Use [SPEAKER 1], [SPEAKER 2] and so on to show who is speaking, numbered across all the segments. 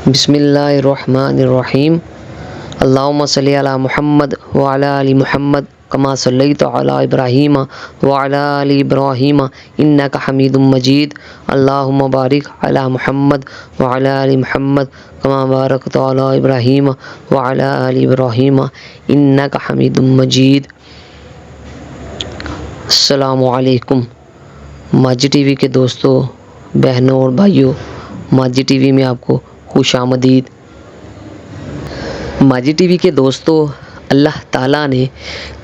[SPEAKER 1] بسم اللہ الرحمن الرحیم اللہم صلی علی محمد وعلی آل محمد کما صلیت علی ابراہیم وعلی آل ابراہیم انک حمید مجید اللہم بارک علی محمد وعلی آل محمد کما بارکت علی ابراہیم وعلی آل ابراہیم انک حمید مجید۔ السلام علیکم ماجد ٹی وی کے دوستوں، بہنوں اور بھائیوں، ماجد ٹی وی میں آپ کو خوش آمدید۔ ماجد ٹی وی کے دوستوں، اللہ تعالیٰ نے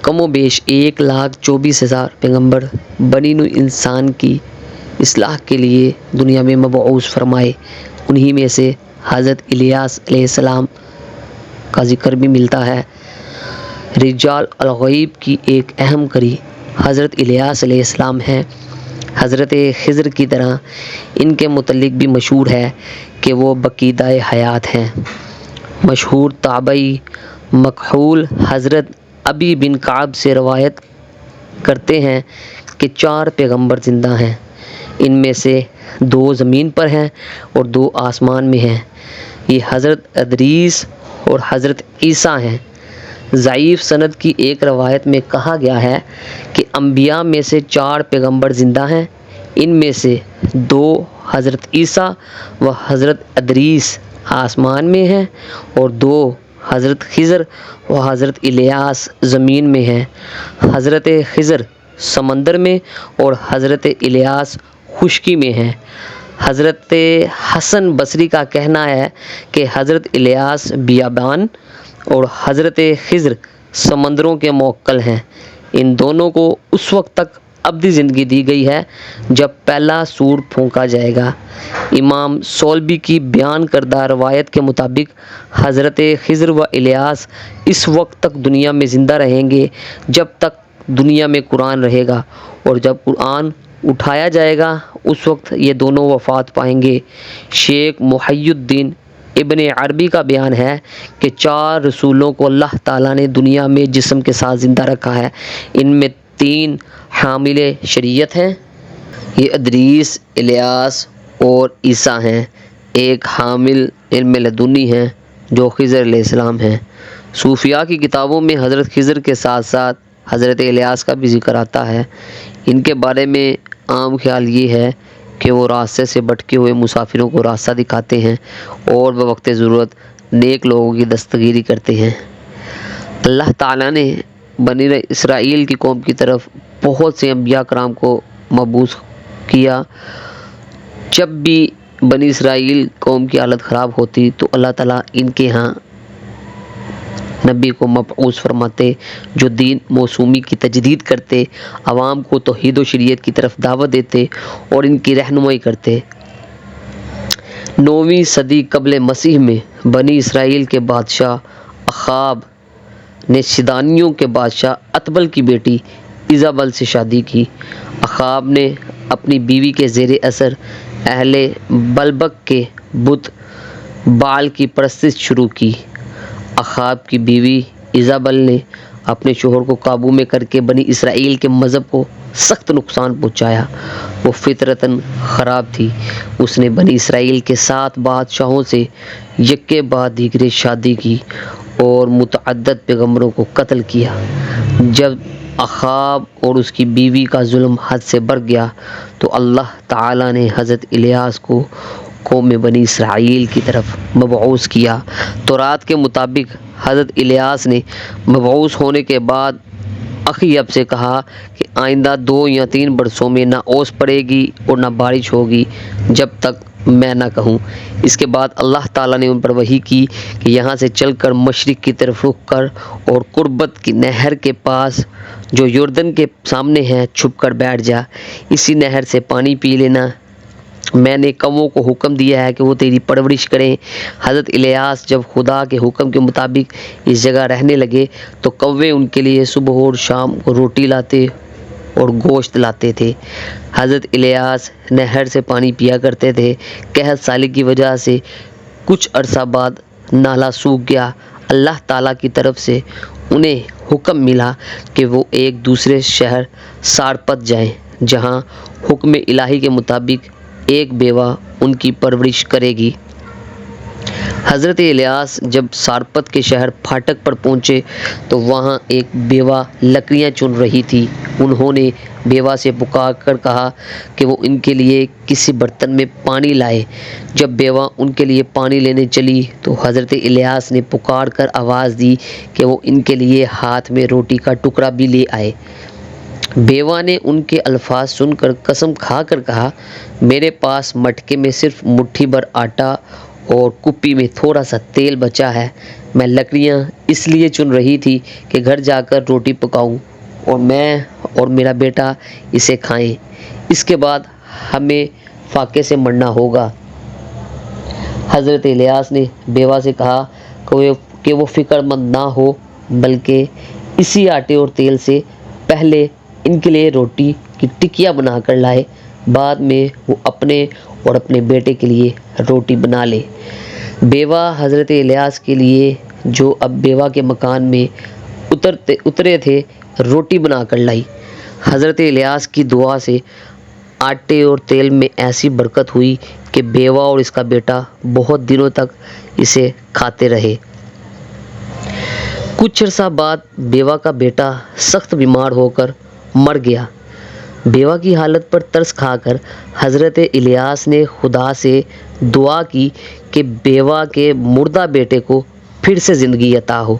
[SPEAKER 1] کم و بیش 1,24,000 پیغمبر بنی نوع انسان کی اصلاح کے لیے دنیا میں مبعوث فرمائے۔ انہی میں سے حضرت الیاس علیہ السلام کا ذکر بھی ملتا ہے۔ رجال الغیب کی ایک اہم کڑی حضرت الیاس علیہ السلام ہیں۔ حضرت خضر کی طرح ان کے متعلق بھی مشہور ہے کہ وہ بقیدہ حیات ہیں۔ مشہور تابعی مکحول حضرت ابی بن کعب سے روایت کرتے ہیں کہ 4 پیغمبر زندہ ہیں، ان میں سے 2 زمین پر ہیں اور 2 آسمان میں ہیں۔ یہ حضرت ادریس اور حضرت عیسیٰ ہیں۔ ضعیف سند کی ایک روایت میں کہا گیا ہے کہ انبیاء میں سے 4 پیغمبر زندہ ہیں، ان میں سے 2 حضرت عیسیٰ و حضرت ادریس آسمان میں ہیں اور 2 حضرت خضر و حضرت الیاس زمین میں ہیں۔ حضرت خضر سمندر میں اور حضرت الیاس خشکی میں ہیں۔ حضرت حسن بصری کا کہنا ہے کہ حضرت الیاس بیابان اور حضرت خضر سمندروں کے موکل ہیں۔ ان دونوں کو اس وقت تک ابدی زندگی دی گئی ہے جب پہلا سور پھونکا جائے گا۔ امام سولبی کی بیان کردہ روایت کے مطابق حضرت خضر و الیاس اس وقت تک دنیا میں زندہ رہیں گے جب تک دنیا میں قرآن رہے گا، اور جب قرآن اٹھایا جائے گا اس وقت یہ دونوں وفات پائیں گے۔ شیخ محی الدین ابن عربی کا بیان ہے کہ 4 رسولوں کو اللہ تعالیٰ نے دنیا میں جسم کے ساتھ زندہ رکھا ہے۔ ان میں 3 حامل شریعت ہیں، یہ ادریس، الیاس اور عیسیٰ ہیں۔ ایک حامل علم لدنی ہیں جو خضر علیہ السلام ہیں۔ صوفیاء کی کتابوں میں حضرت خضر کے ساتھ ساتھ حضرت الیاس کا بھی ذکر آتا ہے۔ ان کے بارے میں عام خیال یہ ہے کہ وہ راستے سے بھٹکے ہوئے مسافروں کو راستہ دکھاتے ہیں اور بوقت ضرورت نیک لوگوں کی دستگیری کرتے ہیں۔ اللہ تعالیٰ نے بنی اسرائیل کی قوم کی طرف بہت سے انبیاء کرام کو مبعوث کیا۔ جب بھی بنی اسرائیل قوم کی حالت خراب ہوتی تو اللہ تعالیٰ ان کے ہاں نبی کو مبعوث فرماتے جو دین موسومی کی تجدید کرتے، عوام کو توحید و شریعت کی طرف دعوت دیتے اور ان کی رہنمائی کرتے۔ 9ویں صدی قبل مسیح میں بنی اسرائیل کے بادشاہ اخاب نے شیدانیوں کے بادشاہ اتبل کی بیٹی ایزابل سے شادی کی۔ اخاب نے اپنی بیوی کے زیر اثر اہل بلبک کے بت بال کی پرستش شروع کی۔ اخاب کی بیوی ایزابل نے اپنے شوہر کو قابو میں کر کے بنی اسرائیل کے مذہب کو سخت نقصان پہنچایا۔ وہ فطرتاً خراب تھی۔ اس نے بنی اسرائیل کے 7 بادشاہوں سے یکے بعد دیگرے شادی کی اور متعدد پیغمبروں کو قتل کیا۔ جب اخاب اور اس کی بیوی کا ظلم حد سے بڑھ گیا تو اللہ تعالیٰ نے حضرت الیاس کو قوم بنی اسرائیل کی طرف مبعوث کیا۔ تورات کے مطابق حضرت الیاس نے مبعوث ہونے کے بعد اخیب سے کہا کہ آئندہ 2 یا 3 برسوں میں نہ اوس پڑے گی اور نہ بارش ہوگی جب تک میں نہ کہوں۔ اس کے بعد اللہ تعالیٰ نے ان پر وحی کی کہ یہاں سے چل کر مشرق کی طرف رخ کر اور قربت کی نہر کے پاس جو یردن کے سامنے ہے چھپ کر بیٹھ جا، اسی نہر سے پانی پی لینا۔ میں نے کووں کو حکم دیا ہے کہ وہ تیری پرورش کریں۔ حضرت الیاس جب خدا کے حکم کے مطابق اس جگہ رہنے لگے تو کوے ان کے لیے صبح اور شام کو روٹی لاتے اور گوشت لاتے تھے۔ حضرت الیاس نہر سے پانی پیا کرتے تھے۔ قحط سالی کی وجہ سے کچھ عرصہ بعد نالہ سوکھ گیا۔ اللہ تعالیٰ کی طرف سے انہیں حکم ملا کہ وہ ایک دوسرے شہر سارپت جائیں جہاں حکم الہی کے مطابق ایک بیوہ ان کی پرورش کرے گی۔ حضرت الیاس جب سارپت کے شہر پھاٹک پر پہنچے تو وہاں ایک بیوہ لکڑیاں چن رہی تھی۔ انہوں نے بیوہ سے پکار کر کہا کہ وہ ان کے لیے کسی برتن میں پانی لائے۔ جب بیوہ ان کے لیے پانی لینے چلی تو حضرت الیاس نے پکار کر آواز دی کہ وہ ان کے لیے ہاتھ میں روٹی کا ٹکڑا بھی لے آئے۔ بیوہ نے ان کے الفاظ سن کر قسم کھا کر کہا، میرے پاس مٹکے میں صرف مٹھی بھر آٹا اور کپی میں تھوڑا سا تیل بچا ہے۔ میں لکڑیاں اس لیے چن رہی تھی کہ گھر جا کر روٹی پکاؤں اور میں اور میرا بیٹا اسے کھائیں۔ اس کے بعد ہمیں فاقے سے مرنا ہوگا۔ حضرت الیاس نے بیوہ سے کہا کہ وہ فکر مند نہ ہو، بلکہ اسی آٹے اور تیل سے پہلے ان کے لیے روٹی کی ٹکیاں بنا کر لائے، بعد میں وہ اپنے اور اپنے بیٹے کے لیے روٹی بنا لے۔ بیوہ حضرت الیاس کے لیے، جو اب بیوہ کے مکان میں اترے تھے، روٹی بنا کر لائی۔ حضرت الیاس کی دعا سے آٹے اور تیل میں ایسی برکت ہوئی کہ بیوہ اور اس کا بیٹا بہت دنوں تک اسے کھاتے رہے۔ کچھ عرصہ بعد بیوہ کا بیٹا سخت بیمار ہو کر مر گیا۔ بیوہ کی حالت پر ترس کھا کر حضرت الیاس نے خدا سے دعا کی کہ بیوہ کے مردہ بیٹے کو پھر سے زندگی عطا ہو۔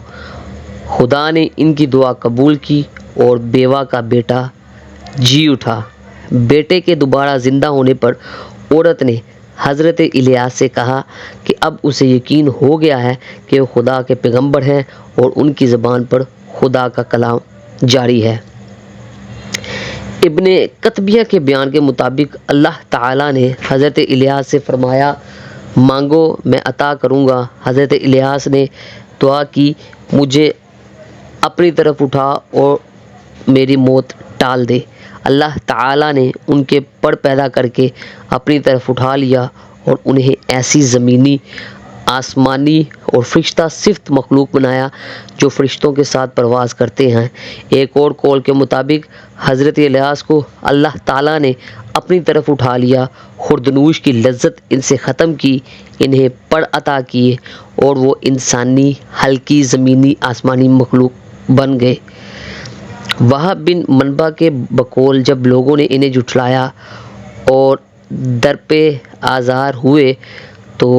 [SPEAKER 1] خدا نے ان کی دعا قبول کی اور بیوہ کا بیٹا جی اٹھا۔ بیٹے کے دوبارہ زندہ ہونے پر عورت نے حضرت الیاس سے کہا کہ اب اسے یقین ہو گیا ہے کہ وہ خدا کے پیغمبر ہیں اور ان کی زبان پر خدا کا کلام جاری ہے۔ ابن قطبیہ کے بیان کے مطابق اللہ تعالیٰ نے حضرت الیاس سے فرمایا، مانگو میں عطا کروں گا۔ حضرت الیاس نے دعا کی، مجھے اپنی طرف اٹھا اور میری موت ٹال دے۔ اللہ تعالیٰ نے ان کے پر پیدا کر کے اپنی طرف اٹھا لیا اور انہیں ایسی زمینی، آسمانی اور فرشتہ صفت مخلوق بنایا جو فرشتوں کے ساتھ پرواز کرتے ہیں۔ ایک اور قول کے مطابق حضرت الیاس کو اللہ تعالیٰ نے اپنی طرف اٹھا لیا، خوردنوش کی لذت ان سے ختم کی، انہیں پر عطا کیے اور وہ انسانی، ہلکی، زمینی، آسمانی مخلوق بن گئے۔ وہب بن منبع کے بقول جب لوگوں نے انہیں جھٹلایا اور درپے آزار ہوئے تو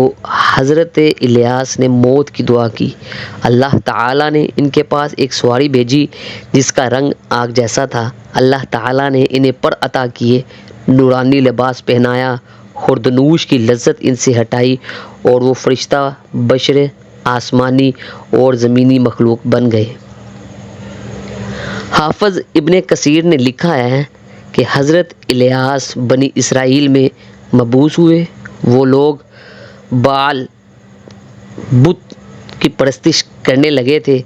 [SPEAKER 1] حضرت الیاس نے موت کی دعا کی۔ اللہ تعالیٰ نے ان کے پاس ایک سواری بھیجی جس کا رنگ آگ جیسا تھا۔ اللہ تعالیٰ نے انہیں پر عطا کیے، نورانی لباس پہنایا، خوردنوش کی لذت ان سے ہٹائی اور وہ فرشتہ، بشر، آسمانی اور زمینی مخلوق بن گئے۔ حافظ ابن کثیر نے لکھا ہے کہ حضرت الیاس بنی اسرائیل میں مبعوث ہوئے۔ وہ لوگ بعل بت کی پرستش کرنے لگے تھے۔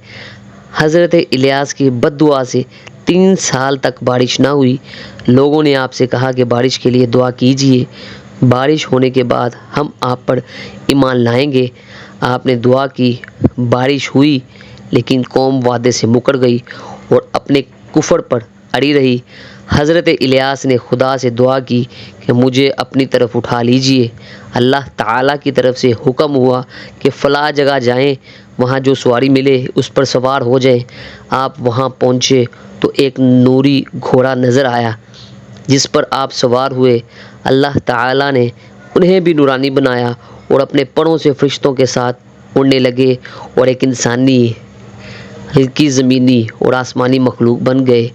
[SPEAKER 1] حضرت الیاس کی بد دعا سے 3 سال تک بارش نہ ہوئی۔ لوگوں نے آپ سے کہا کہ بارش کے لیے دعا کیجیے، بارش ہونے کے بعد ہم آپ پر ایمان لائیں گے۔ آپ نے دعا کی، بارش ہوئی، لیکن قوم وعدے سے مکر گئی اور اپنے کفر پر اڑی رہی۔ حضرت الیاس نے خدا سے دعا کی کہ مجھے اپنی طرف اٹھا لیجیے۔ اللہ تعالیٰ کی طرف سے حکم ہوا کہ فلاں جگہ جائیں، وہاں جو سواری ملے اس پر سوار ہو جائیں۔ آپ وہاں پہنچے تو ایک نوری گھوڑا نظر آیا جس پر آپ سوار ہوئے۔ اللہ تعالیٰ نے انہیں بھی نورانی بنایا اور اپنے پروں سے فرشتوں کے ساتھ اڑنے لگے اور ایک انسانی، ہلکی، زمینی اور آسمانی مخلوق بن گئے۔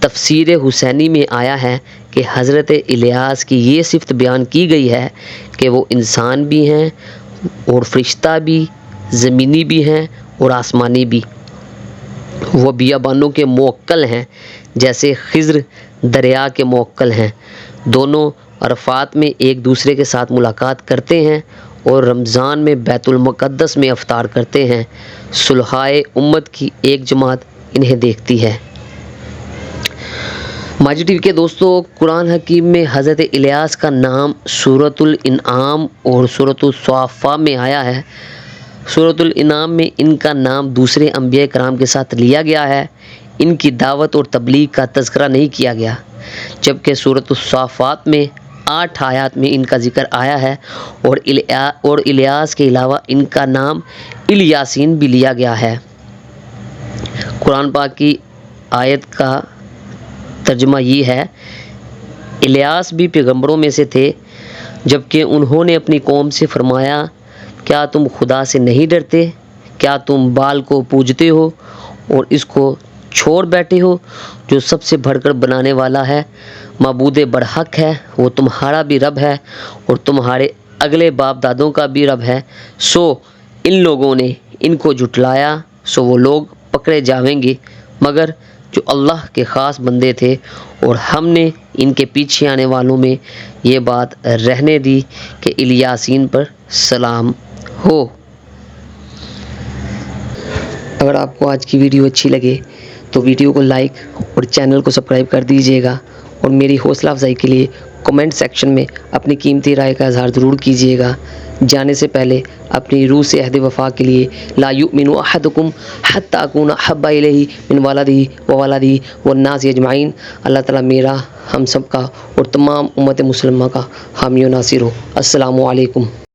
[SPEAKER 1] تفسیر حسینی میں آیا ہے کہ حضرت الیاس کی یہ صفت بیان کی گئی ہے کہ وہ انسان بھی ہیں اور فرشتہ بھی، زمینی بھی ہیں اور آسمانی بھی۔ وہ بیابانوں کے موکل ہیں جیسے خضر دریا کے موکل ہیں۔ دونوں عرفات میں ایک دوسرے کے ساتھ ملاقات کرتے ہیں اور رمضان میں بیت المقدس میں افطار کرتے ہیں۔ صلحائے امت کی ایک جماعت انہیں دیکھتی ہے۔ ماجد ٹی وی کے دوستو، قرآن حکیم میں حضرت الیاس کا نام سورۃ الانعام اور سورۃ الصافات میں آیا ہے۔ سورۃ الانعام میں ان کا نام دوسرے انبیاء کرام کے ساتھ لیا گیا ہے، ان کی دعوت اور تبلیغ کا تذکرہ نہیں کیا گیا، جبکہ سورۃ الصافات میں 8 آیات میں ان کا ذکر آیا ہے، اور الیاس کے علاوہ ان کا نام الیاسین بھی لیا گیا ہے۔ قرآن پاک کی آیت کا ترجمہ یہ ہے، الیاس بھی پیغمبروں میں سے تھے، جبکہ انہوں نے اپنی قوم سے فرمایا، کیا تم خدا سے نہیں ڈرتے؟ کیا تم بال کو پوجتے ہو اور اس کو چھوڑ بیٹھے ہو جو سب سے بڑھ کر بنانے والا ہے، معبود برحق ہے، وہ تمہارا بھی رب ہے اور تمہارے اگلے باپ دادوں کا بھی رب ہے۔ سو ان لوگوں نے ان کو جھٹلایا، سو وہ لوگ پکڑے جاویں گے مگر جو اللہ کے خاص بندے تھے، اور ہم نے ان کے پیچھے آنے والوں میں یہ بات رہنے دی کہ الیاسین پر سلام ہو۔ اگر آپ کو آج کی ویڈیو اچھی لگے تو ویڈیو کو لائک اور چینل کو سبسکرائب کر دیجیے گا، اور میری حوصلہ افزائی کے لیے کمنٹ سیکشن میں اپنی قیمتی رائے کا اظہار ضرور کیجیے گا۔ جانے سے پہلے اپنی روح سے عہد وفا کے لیے لا یؤمن احدکم حتی اکون احب الیہ من والدہ وولدہ والناس اجمعین۔ اللہ تعالیٰ میرا، ہم سب کا اور تمام امت مسلمہ کا حامی و ناصر ہو۔ السلام علیکم۔